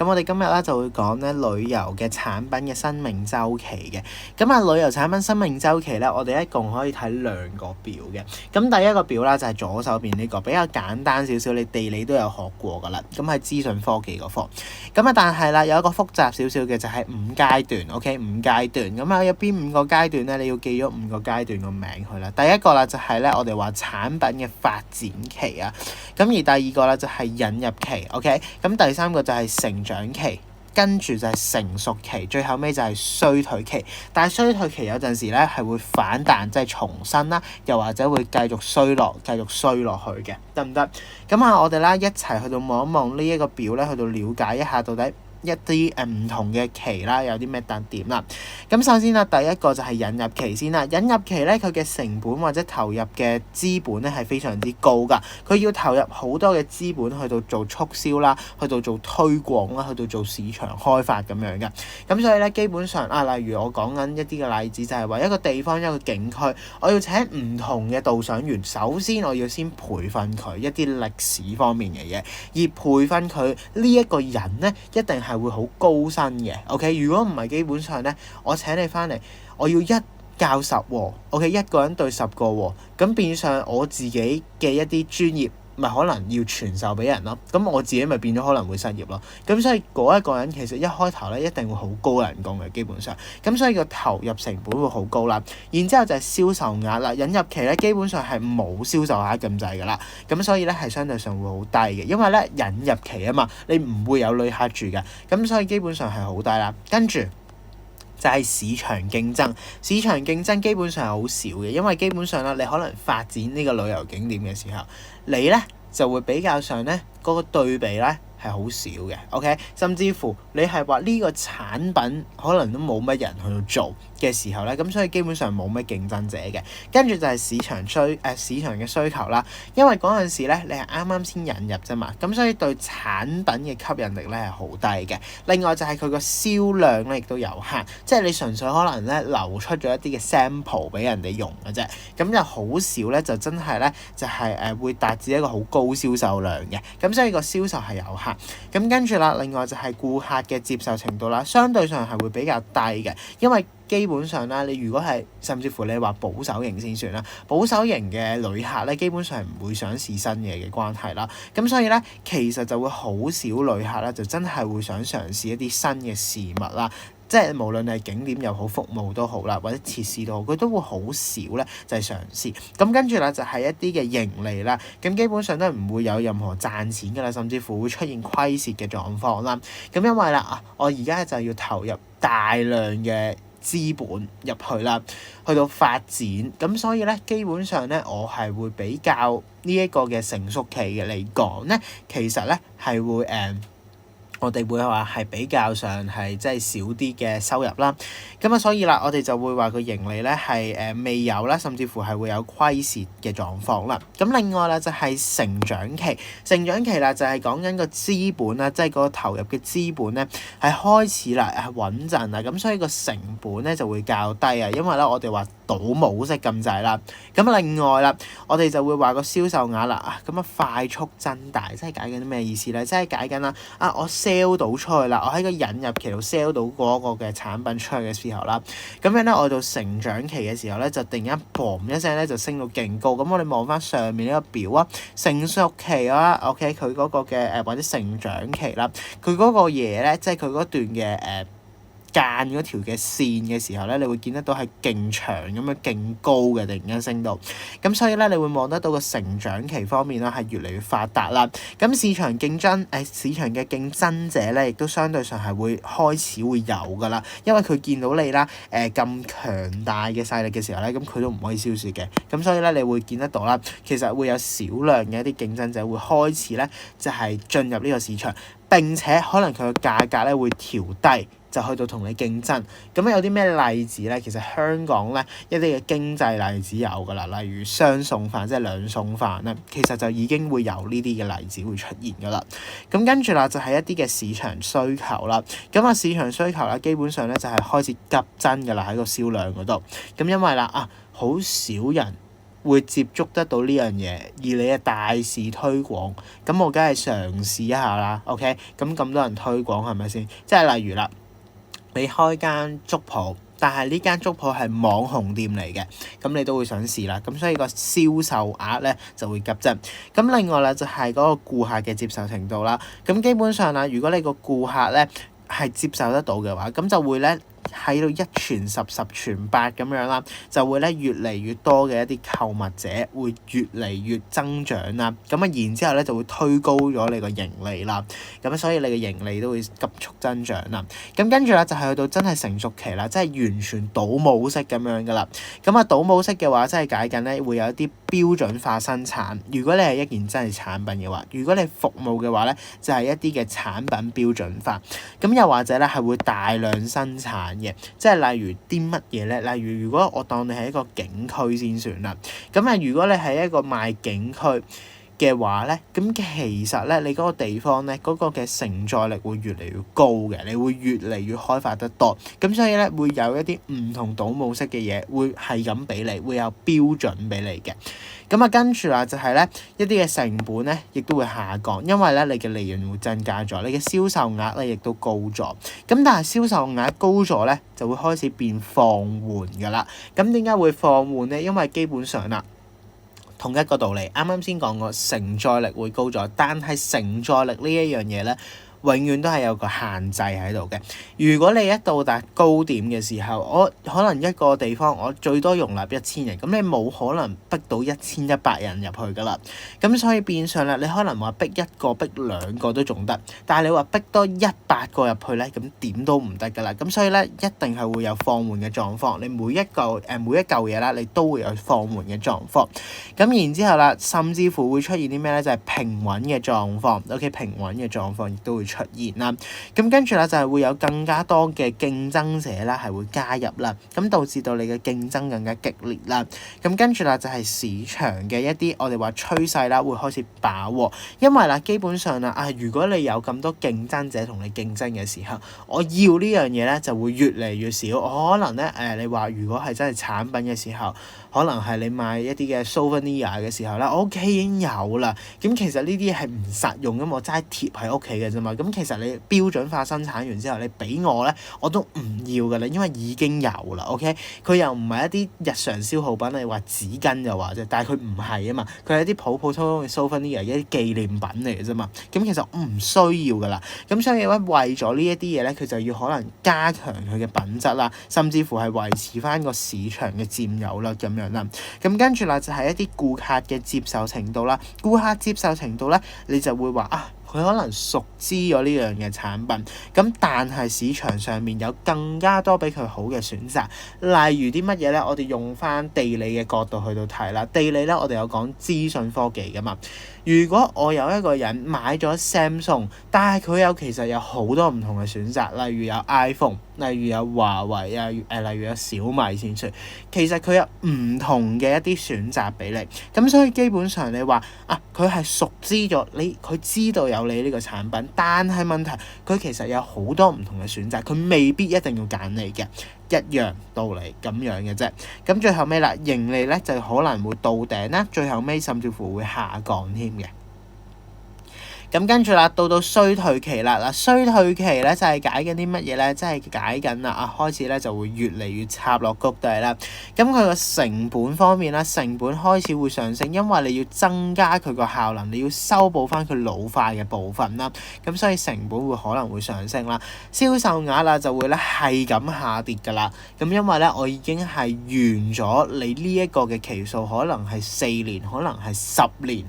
咁我哋今日咧就會講咧旅遊嘅產品嘅生命週期嘅。咁啊，旅遊產品生命週期咧，我哋一共可以睇兩個表嘅。咁第一個表啦就係左手邊呢個比較簡單少少，你地理都有學過噶啦。咁係資訊科技嗰科。咁啊，但係啦有一個複雜少少嘅就係5階段 ，OK 5階段。咁啊，有邊5個階段咧？你要記咗5個階段個名去啦。第一個啦就係咧我哋話產品嘅發展期啊。咁而第二個咧就係引入期 ，OK。咁第三個就係成長期，跟住就係成熟期，最後尾就係衰退期。但係衰退期有陣時咧係會反彈，即係重生啦，又或者會繼續衰落去嘅，得唔得？咁啊，我哋啦一齊去到望一望呢一個表咧，去到了解一下到底一啲唔同嘅期啦，有啲咩特點啦？咁首先啦，第一個就係引入期先啦。引入期咧，佢嘅成本或者投入嘅資本咧係非常之高㗎。佢要投入好多嘅資本去到做促銷啦，去到做推廣啦，去到做市場開發咁樣嘅。咁所以咧，基本上例如我講緊一啲嘅例子，就係話一個地方一個景區，我要請唔同嘅導賞員。首先我要先培訓佢一啲歷史方面嘅嘢，而培訓佢呢一個人咧，一定係會好高薪嘅 ，OK？ 如果唔係，基本上咧，我請你翻嚟，我要一教十喎 ，OK？ 一個人對10個喎，咁變相我自己嘅一啲專業，咪可能要傳授俾人咯，咁我自己咪變咗可能會失業咯。咁所以嗰一個人其實一開頭咧一定會好高人工嘅，基本上，咁所以個投入成本會好高啦。然之後就係銷售額啦，引入期咧基本上係冇銷售額咁滯噶啦，咁所以咧係相對上會好低嘅，因為咧引入期啊嘛，你唔會有旅客住嘅，咁所以基本上係好低啦。跟住就係市場競爭，市場競爭基本上係好少嘅，因為基本上啦，你可能發展呢個旅遊景點嘅時候，你咧就會比較上咧嗰個對比咧係好少嘅 ，OK？ 甚至乎你係話呢個產品可能都冇乜人去做嘅時候咧，咁所以基本上冇乜競爭者嘅。跟住就係市場嘅需求啦，因為嗰陣時咧你係啱啱先引入啫嘛，咁所以對產品嘅吸引力咧係好低嘅。另外就係佢個銷量咧亦都有限，即係你純粹可能咧流出咗一啲嘅 sample 俾人哋用嘅啫，咁就好少咧就真係咧就係會達至一個好高銷售量嘅，咁所以個銷售係有限。咁跟住啦，另外就係顧客嘅接受程度啦，相對上係會比較低嘅，因為基本上啦，你如果係甚至乎你話保守型先算啦，保守型嘅旅客咧，基本上係唔會想試新嘢嘅關係啦，咁所以咧其實就會好少旅客咧就真係會想嘗試一啲新嘅事物啦。即係無論係景點又好，服務都好啦，或者設施都好，佢都會好少咧就係嘗試。咁跟住啦就係一啲嘅盈利啦，咁基本上都唔會有任何賺錢㗎啦，甚至乎會出現虧蝕嘅狀況啦。咁因為啦我而家就要投入大量嘅資本入去啦，去到發展，咁所以咧基本上咧我係會比較呢一個嘅成熟期嘅嚟講咧，其實咧係會我哋會話係比較上係即係少啲嘅收入啦，咁所以啦，我哋就會話個盈利咧係未有啦，甚至乎係會有虧蝕嘅狀況啦。咁另外啦就係成長期，成長期啦就係講緊個資本啦，即係個投入嘅資本咧係開始啦係穩陣啦，咁所以個成本咧就會較低啊，因為咧我哋話賭模式咁滯啦。咁另外啦，我哋就會話個銷售額啦咁快速增大，即係解緊啲咩意思咧？即係解緊啦我sell 到出去啦，我喺個引入期度 sell 到嗰個嘅產品出去嘅時候啦，咁樣咧我到成長期嘅時候咧就突然間boom一聲咧就升到勁高，咁我哋望翻上面呢個表啊，成熟期啦 ，OK 佢嗰個嘅或者成長期啦，佢嗰個嘢咧即係佢嗰段嘅間嗰條嘅線嘅時候咧，你會見得到係勁長咁樣勁高嘅，突然間升到，咁所以咧你會望得到個成長期方面啦係越嚟越發達啦。咁市場嘅競爭者咧，亦都相對上係會開始會有噶啦，因為佢見到你啦咁強大嘅勢力嘅時候咧，咁佢都唔可以消蝕嘅，咁所以咧你會見得到啦，其實會有少量嘅一啲競爭者會開始咧就係進入呢個市場，並且可能佢嘅價格咧會調低。就去到同你競爭，咁有啲咩例子咧？其實香港咧一啲嘅經濟例子有噶啦，例如雙餸飯，即係兩餸飯咧，其實就已經會有呢啲嘅例子會出現噶啦。咁跟住啦，就係一啲嘅市場需求啦。咁市場需求啦，基本上咧就係開始急增噶啦喺個銷量嗰度。咁因為啦好少人會接觸得到呢樣嘢，而你係大肆推廣，咁我梗係嘗試一下啦。OK，咁多人推廣係咪先？即係例如啦，你開間粥鋪，但係呢間粥鋪係網紅店嚟嘅，咁你都會想試啦。咁所以個銷售額咧就會急增。咁另外啦，就係嗰個顧客嘅接受程度啦。咁基本上啦，如果你個顧客咧係接受得到嘅話，咁就會咧喺度一傳十，十傳百咁樣啦，就會咧越嚟越多嘅一啲購物者會越嚟越增長啦。咁啊，然之後咧就會推高咗你個盈利啦。咁所以你嘅盈利都會急速增長啦。咁跟住啦，就係去到真係成熟期啦，即係完全倒模式咁樣噶啦。咁啊，倒模式嘅話，即係解緊咧會有一啲標準化生產。如果你係一件真係產品嘅話，如果你服務嘅話咧，就係一啲嘅產品標準化。咁又或者咧係會大量生產嘅，即係例如啲乜嘢咧？例如如果我當你係一個景區先算啦，咁啊如果你係一個賣景區嘅話咧，咁其實咧你嗰個地方咧嗰個嘅承載力會越嚟越高嘅，你會越嚟越開發得多，咁所以咧會有一啲唔同倒模式嘅嘢會係咁俾你，會有標準俾你嘅。咁啊跟住啦就係咧一啲嘅成本咧亦都會下降，因為咧你嘅利潤會增加咗，你嘅銷售額咧亦都高咗。咁但係銷售額高咗咧就會開始變放緩㗎啦。咁點解會放緩咧？因為基本上啦，同一個道理，啱啱先講過承載力會高咗，但係承載力呢一樣嘢咧，永遠都係有個限制喺度嘅。如果你一到達高點嘅時候，我可能一個地方我最多容納1000人，咁你冇可能逼到1100人入去噶啦。咁所以變相啦，你可能話逼一個逼兩個都仲得，但係你話逼多100個入去咧，咁點都唔得噶啦。咁所以咧一定係會有放緩嘅狀況。你每一嚿嘢啦，你都會有放緩嘅狀況。咁然之後啦，甚至乎會出現啲咩咧？就係平穩嘅狀況。OK， 平穩嘅狀況亦都會出現啦。咁跟住啦，就係會有更加多嘅競爭者啦，係會加入啦。咁導致到你嘅競爭更加激烈啦。咁跟住啦，就係市場嘅一啲我哋話趨勢啦，會開始飽和。因為啦，基本上啦，如果你有咁多競爭者同你競爭嘅時候，我要呢樣嘢咧就會越嚟越少。我可能咧你話如果係真係產品嘅時候，可能係你賣一啲嘅 souvenir 嘅時候啦，我屋企已經有啦。咁其實呢啲係唔實用㗎嘛，我齋貼喺屋企嘅啫嘛。咁其實你標準化生產完之後，你俾我咧，我都唔要㗎啦，因為已經有啦。OK，佢又唔係一啲日常消耗品，你話紙巾就話啫，但係佢唔係啊嘛，佢係一啲普普通通嘅 souvenir，一啲紀念品嚟嘅啫嘛。咁其實我唔需要㗎啦。咁所以咧，為咗呢一啲嘢咧，佢就要可能加強佢嘅品質啦，甚至乎係維持翻個市場嘅佔有率咁樣啦。咁跟住啦，就係一啲顧客嘅接受程度啦。顧客接受程度咧，你就會話佢可能熟知咗呢樣嘅產品，咁但係市場上面有更加多比佢好嘅選擇，例如啲乜嘢咧？我哋用翻地理嘅角度去到睇啦。地理咧，我哋有講資訊科技噶嘛。如果我有一個人買咗 Samsung， 但係佢其實有好多唔同嘅選擇，例如有 iPhone， 例如有華為例如有小米先算。其實佢有唔同嘅一啲選擇俾你，咁所以基本上你話佢係熟知咗你，佢知道有你呢個產品，但係問題佢其實有好多唔同嘅選擇，佢未必一定要揀你嘅。一樣道理咁樣嘅啫。咁最後尾啦，盈利咧就可能會到頂啦，最後尾甚至乎會下降添嘅。咁跟住啦，到衰退期啦。衰退期咧就係解緊啲乜嘢咧？即係解緊啦開始咧就會越嚟越插落谷底啦。咁佢個成本方面啦，成本開始會上升，因為你要增加佢個效能，你要修補翻佢老化嘅部分啦。咁所以成本會可能會上升啦。銷售額啦就會咧係咁下跌㗎啦。咁因為咧我已經係完咗你呢一個嘅期數，可能係4年，可能係10年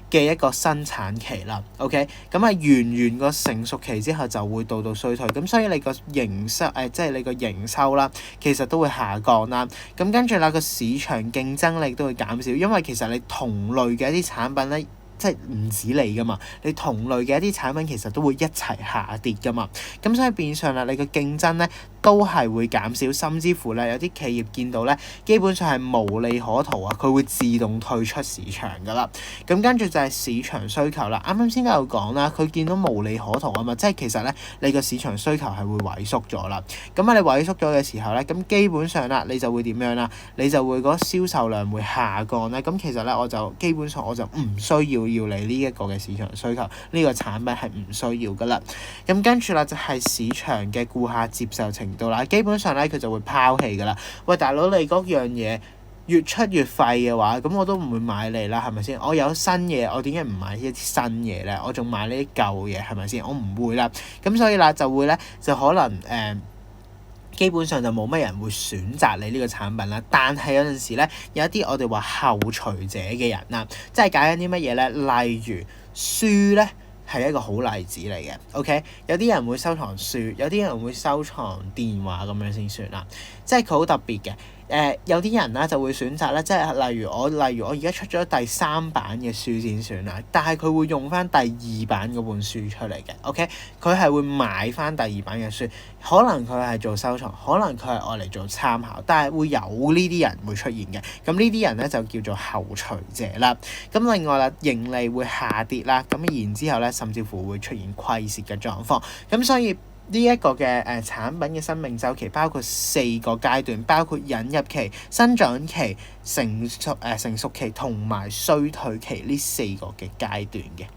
嘅一個生產期啦。OK， 咁完個成熟期之後就會到衰退，咁所以你個營收即係你個營收啦，其實都會下降啦。咁跟住啦，個市場競爭力都會減少，因為其實你同類嘅一啲產品咧，即係唔止你噶嘛，你同類嘅一啲產品其實都會一齊下跌噶嘛。咁所以變相啦，你個競爭咧都係會減少，甚至乎咧有啲企業見到咧，基本上係無利可圖啊，佢會自動退出市場噶啦。咁跟住就係市場需求啦。啱啱先都有講啦，佢見到無利可圖啊嘛，即係其實咧你個市場需求係會萎縮咗啦。咁你萎縮咗嘅時候咧，咁基本上啦，你就會點樣啦？你就會嗰個銷售量會下降咧。咁其實咧，我就基本上我就唔需要你呢一個嘅市場需求，呢個產品係唔需要噶啦。咁跟住啦，就係市場嘅顧客接受程度啦。基本上咧，佢就會拋棄噶啦。喂，大佬，你嗰樣嘢越出越廢嘅話，咁我都唔會買你啦，係咪先？我有新嘢，我點解唔買一啲新嘢咧？我仲買呢啲舊嘢，係咪先？我唔會啦。咁所以啦，就會咧，就可能基本上就冇乜人會選擇你呢個產品啦。但係有陣時咧，有一啲我哋話後隨者嘅人啦，即係解緊啲乜嘢咧？例如書咧，係一個好例子嚟嘅。OK， 有啲人會收藏書，有啲人會收藏電話咁樣先算啦。即係佢好特別嘅。有啲人啦就會選擇咧，即係例如我而家出咗第3版嘅書先算啦，但係佢會用翻第2版嗰本書出嚟嘅。OK， 佢係會買翻第2版嘅書，可能佢係做收藏，可能佢係愛嚟做參考，但係會有呢啲人會出現嘅。咁呢啲人咧就叫做後隨者啦。咁另外啦，盈利會下跌啦，咁然之後咧，甚至乎會出現虧蝕嘅狀況。咁所以呢一個嘅產品嘅生命週期包括4個階段，包括引入期、生長期、成熟期同埋衰退期呢4個嘅階段嘅。